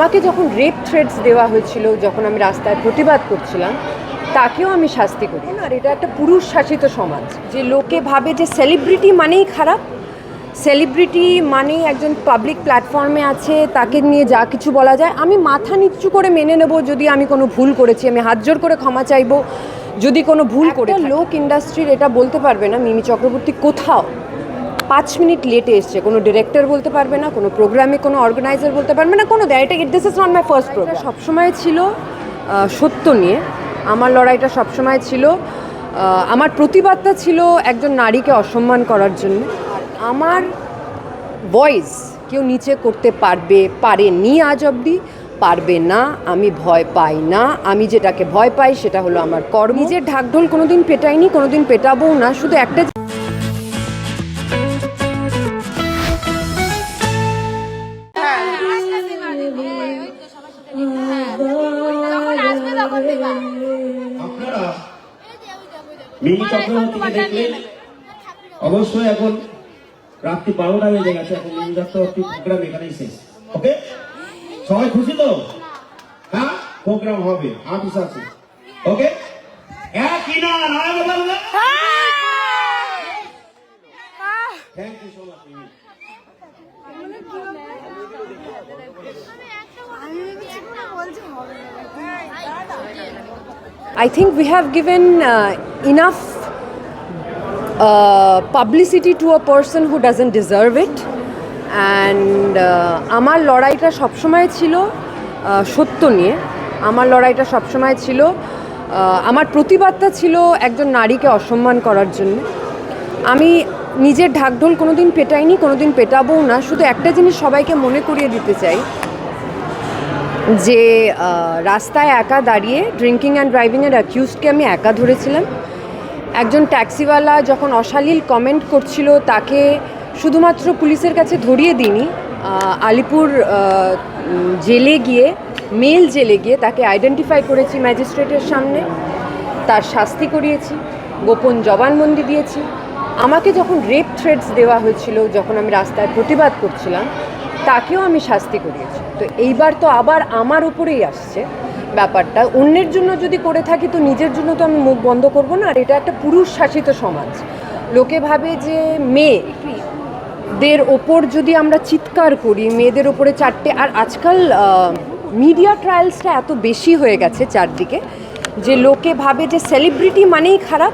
আমাকে যখন rape threats দেওয়া হয়েছিল, যখন আমি রাস্তায় প্রতিবাদ করছিলাম, তাকেও আমি শাস্তি করি। আর এটা একটা পুরুষ শাসিত সমাজ, যে লোকে ভাবে যে সেলিব্রিটি মানেই খারাপ, সেলিব্রিটি মানেই একজন পাবলিক প্ল্যাটফর্মে আছে, তাকে নিয়ে যা কিছু বলা যায়। আমি মাথা নিচু করে মেনে নেব যদি আমি কোনো ভুল করেছি, আমি হাত জোর করে ক্ষমা চাইবো যদি কোনো ভুল করে। লোক ইন্ডাস্ট্রির এটা বলতে পারবে না মিমি চক্রবর্তী কোথাও 5 মিনিট লেটে এসছে, কোনো ডিরেক্টর বলতে পারবে না, কোনো প্রোগ্রামে কোনো অর্গানাইজার বলতে পারবে না, কোনো দেয়। This is not my first programme. সবসময় ছিল সত্য নিয়ে, আমার লড়াইটা সবসময় ছিল, আমার প্রতিবাদটা ছিল একজন নারীকে অসম্মান করার জন্য। আমার ভয়েস কেউ নিচে করতে পারেনি আজ অবধি, পারবে না। আমি ভয় পাই না, আমি যেটাকে ভয় পাই সেটা হলো আমার কর্ম। নিজের ঢাকঢোল কোনোদিন পেটাইনি, কোনোদিন পেটাবও না। শুধু একটা আপনারা মিমি চক্রবর্তীকে দেখলে অবশ্যই এখন রাত্রি 12টা বেজে গেছে, এখন মিমি চক্রবর্তী প্রোগ্রাম এখানেই শেষ। ওকে, সবাই খুশি তো? হ্যাঁ, প্রোগ্রাম হবে, আর্টিস্ট আছে। ওকে, একই না নয় বলবে। Thank you so much Mimi. I think we have given enough publicity to a person who doesn't deserve it, and আমার লড়াইটা সবসময় ছিল সত্য নিয়ে, আমার লড়াইটা সবসময় ছিল, আমার প্রতিবাদটা ছিল একজন নারীকে অসম্মান করার জন্য। আমি নিজের ঢাকঢোল কোনোদিন পেটাইনি, কোনোদিন পেটাবও না। শুধু একটা জিনিস সবাইকে মনে করিয়ে দিতে চাই, যে রাস্তায় একা দাঁড়িয়ে ড্রিঙ্কিং অ্যান্ড ড্রাইভিংয়ের অ্যাকিউজডকে আমি একা ধরেছিলাম। একজন ট্যাক্সিওয়ালা যখন অশালীল কমেন্ট করছিল, তাকে শুধুমাত্র পুলিশের কাছে ধরিয়ে দিইনি, আলিপুর জেলে গিয়ে, মেল জেলে গিয়ে তাকে আইডেন্টিফাই করেছি ম্যাজিস্ট্রেটের সামনে, তার শাস্তি করিয়েছি, গোপন জবানবন্দি দিয়েছি। আমাকে যখন রেপ থ্রেটস দেওয়া হয়েছিল, যখন আমি রাস্তায় প্রতিবাদ করছিলাম, তাকেও আমি শাস্তি করিয়েছি। তো এইবার তো আবার আমার উপরেই আসছে ব্যাপারটা। অন্যের জন্য যদি করে থাকি, তো নিজের জন্য তো আমি মুখ বন্ধ করব না। আর এটা একটা পুরুষ শাসিত সমাজ, লোকে ভাবে যে মেয়েদের ওপর যদি আমরা চিৎকার করি, মেয়েদের ওপরে চারটে। আর আজকাল মিডিয়া ট্রায়ালসটা এত বেশি হয়ে গেছে চারদিকে, যে লোকে ভাবে যে সেলিব্রিটি মানেই খারাপ,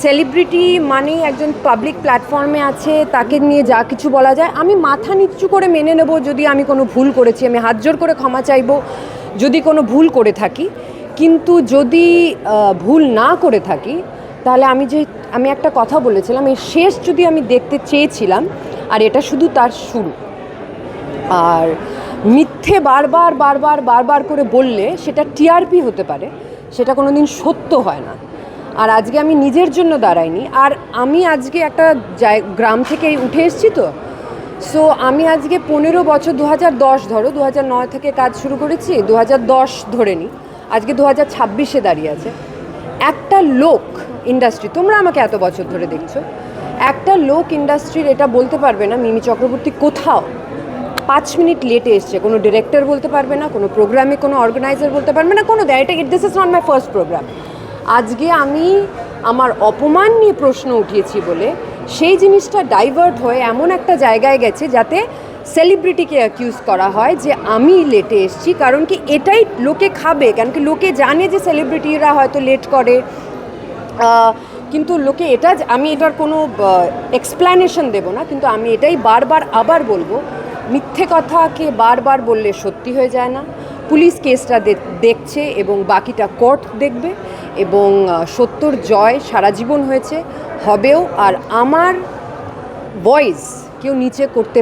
সেলিব্রিটি মানেই একজন পাবলিক প্ল্যাটফর্মে আছে, তাকে নিয়ে যা কিছু বলা যায়। আমি মাথা নিচু করে মেনে নেব যদি আমি কোনো ভুল করেছি, আমি হাত জোর করে ক্ষমা চাইবো যদি কোনো ভুল করে থাকি। কিন্তু যদি ভুল না করে থাকি, তাহলে আমি একটা কথা বলেছিলাম, এই শেষ যদি আমি দেখতে চেয়েছিলাম, আর এটা শুধু তার শুরু। আর মিথ্যে বারবার করে বললে সেটা টিআরপি হতে পারে, সেটা কোনো দিন সত্য হয় না। আর আজকে আমি নিজের জন্য দাঁড়াইনি, আর আমি আজকে একটা গ্রাম থেকে উঠে এসেছি, তো সো আমি আজকে 15 বছর, 2010 ধরো, 2009 থেকে কাজ শুরু করেছি, 2010 ধরে নিই, আজকে 2026-এ দাঁড়িয়ে আছে। একটা লোক ইন্ডাস্ট্রি, তোমরা আমাকে এত বছর ধরে দেখছো, একটা লোক ইন্ডাস্ট্রির এটা বলতে পারবে না মিমি চক্রবর্তী কোথাও 5 মিনিট লেটে এসছে, কোনো ডিরেক্টর বলতে পারবে না, কোনো প্রোগ্রামে কোনো অর্গানাইজার বলতে পারবে না, কোনো দেয়। This is not my first programme. আজকে আমি আমার অপমান নিয়ে প্রশ্ন উঠিয়েছি বলে সেই জিনিসটা ডাইভার্ট হয়ে এমন একটা জায়গায় গেছে যাতে সেলিব্রিটিকে অ্যাকিউজ করা হয় যে আমি লেটে এসেছি। কারণ কি, এটাই লোকে খাবে, কারণ কি লোকে জানে যে সেলিব্রিটিরা হয়তো লেট করে, কিন্তু লোকে এটা, আমি এটার কোনো এক্সপ্ল্যানেশন দেব না, কিন্তু আমি এটাই বারবার আবার বলবো, মিথ্যে কথাকে বারবার বললে সত্যি হয়ে যায় না। পুলিশ কেসটা দেখছে এবং বাকিটা কোর্ট দেখবে, এবং সত্যর জয় সারা জীবন হয়েছে, হবেও। আর আমার ভয়েস কেউ নিচে করতে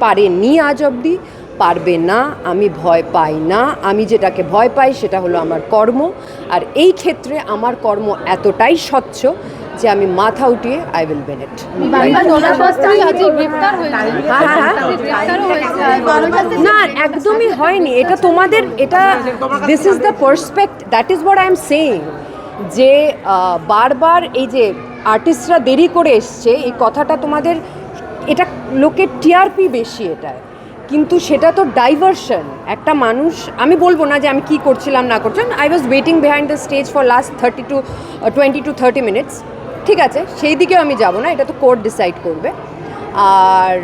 পারেনি আজ অবধি, পারবে না। আমি ভয় পাই না, আমি যেটাকে ভয় পাই সেটা হলো আমার কর্ম। আর এই ক্ষেত্রে আমার কর্ম এতটাই স্বচ্ছ যে আমি মাথা উঠিয়ে আই উইল উইন ইট। না, একদমই হয়নি। এটা তোমাদের, এটা this is the perspective, that is what I am saying, যে বারবার এই যে আর্টিস্টরা দেরি করে এসছে, এই কথাটা তোমাদের, এটা লোকের টিআরপি বেশি এটায়, কিন্তু সেটা তো ডাইভারশন। একটা মানুষ, আমি বলবো না যে আমি কি করছিলাম না করছিলাম, I was waiting behind the stage for last 20 to 30 minutes. ঠিক আছে, সেই দিকেও আমি যাব না, এটা তো কোর্ট ডিসাইড করবে। আর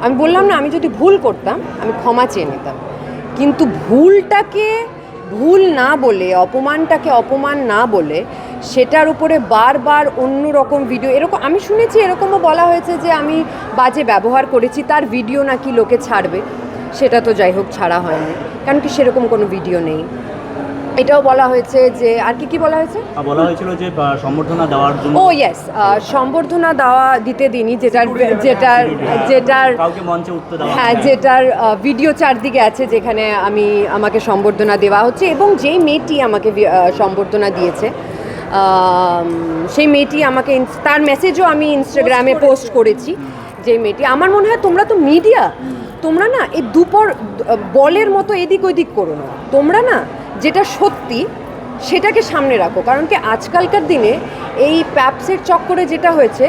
আমি বললাম না, আমি যদি ভুল করতাম আমি ক্ষমা চেয়ে নিতাম, কিন্তু ভুলটাকে ভুল না বলে, অপমানটাকে অপমান না বলে, সেটার উপরে বারবার অন্য রকম ভিডিও, এরকম আমি শুনেছি, এরকমও বলা হয়েছে যে আমি বাজে ব্যবহার করেছি, তার ভিডিও নাকি লোকে ছাড়বে। সেটা তো যাই হোক ছাড়া হয়নি, কারণ কি সেরকম কোনো ভিডিও নেই। এটাও বলা হয়েছে যে, আর কি কি বলা হয়েছে, বলা হয়েছিল যে সম্বর্ধনা দেওয়ার জন্য, ও ইয়েস, সম্বর্ধনা দিতে দিনই, যেটার কাউকে মঞ্চে উঠতে দেওয়া, হ্যাঁ, যেটার ভিডিও চারদিকে আছে, যেখানে আমাকে সম্বর্ধনা দেওয়া হচ্ছে, এবং যেই মেয়েটি আমাকে সম্বর্ধনা দিয়েছে, সেই মেয়েটি আমাকে, তার মেসেজও আমি ইনস্টাগ্রামে পোস্ট করেছি। যে মেয়েটি, আমার মনে হয় তোমরা তো মিডিয়া, তোমরা না এই বলের মতো এদিক ওইদিক করো না, তোমরা না যেটা সত্যি সেটাকে সামনে রাখো। কারণ কি আজকালকার দিনে এই প্যাপসের চক্করে যেটা হয়েছে,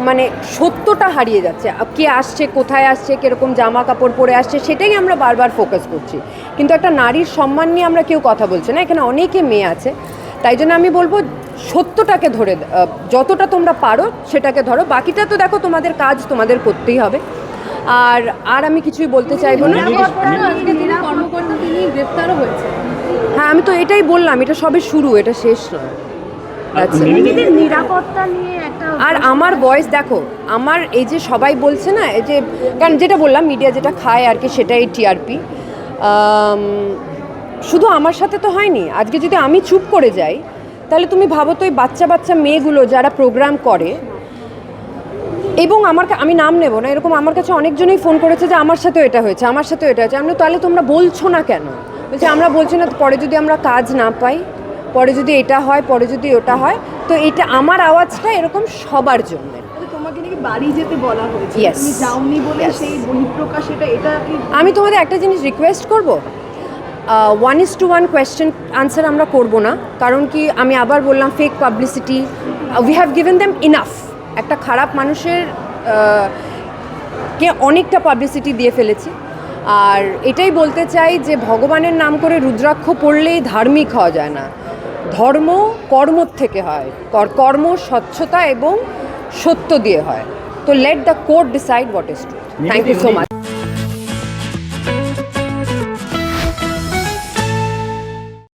মানে সত্যটা হারিয়ে যাচ্ছে। কে আসছে, কোথায় আসছে, কীরকম জামা কাপড় পরে আসছে, সেটাই আমরা বারবার ফোকাস করছি, কিন্তু একটা নারীর সম্মান নিয়ে আমরা কেউ কথা বলছি না। এখানে অনেকে মেয়ে আছে, তাই জন্য আমি বলবো সত্যটাকে ধরে, যতটা তোমরা পারো সেটাকে ধরো, বাকিটা তো দেখো তোমাদের কাজ, তোমাদের করতেই হবে। আর আমি কিছুই বলতে চাইবো না। কর্মকর্তা তিনি গ্রেফতারও হয়েছে। হ্যাঁ, আমি তো এটাই বললাম, এটা সবে শুরু, এটা শেষ নয়। নিরাপত্তা নিয়ে একটা, আর আমার ভয়েস দেখো, আমার এই যে সবাই বলছে না, এই যে, কারণ যেটা বললাম মিডিয়া যেটা খায় আর কি, সেটাই টিআরপি। শুধু আমার সাথে তো হয়নি, আজকে যদি আমি চুপ করে যাই, তাহলে তুমি ভাবো তো এই বাচ্চা মেয়েগুলো যারা প্রোগ্রাম করে, এবং আমি নাম নেব না, এরকম আমার কাছে অনেকজনই ফোন করেছে যে আমার সাথেও এটা হয়েছে, আমার সাথেও এটা হয়েছে। আমি তাহলে তোমরা বলছো না কেন? বলছে আমরা বলছি না, পরে যদি আমরা কাজ না পাই, পরে যদি এটা হয়, পরে যদি ওটা হয়, তো এটা আমার আওয়াজটা এরকম সবার জন্য। তোমাকে নাকি বাড়ি যেতে বলা হয়েছে, Yes. তুমি যাওনি বলে Yes. সেই বহিঃপ্রকাশ, এটা কি? আমি তোমাদের একটা জিনিস রিকোয়েস্ট করব, 1:1 কোয়েশ্চেন আনসার আমরা করব না, কারণ কি আমি আবার বললাম, fake publicity, we have given them enough. একটা খারাপ মানুষের কে অনেকটা পাবলিসিটি দিয়ে ফেলেছি। আর এটাই বলতে চাই যে ভগবানের নাম করে রুদ্রাক্ষ পড়লেই ধার্মিক হওয়া যায় না, ধর্ম কর্মর থেকে হয়, কর্ম স্বচ্ছতা এবং সত্য দিয়ে হয়। তো let the court decide what is true. Thank you so much.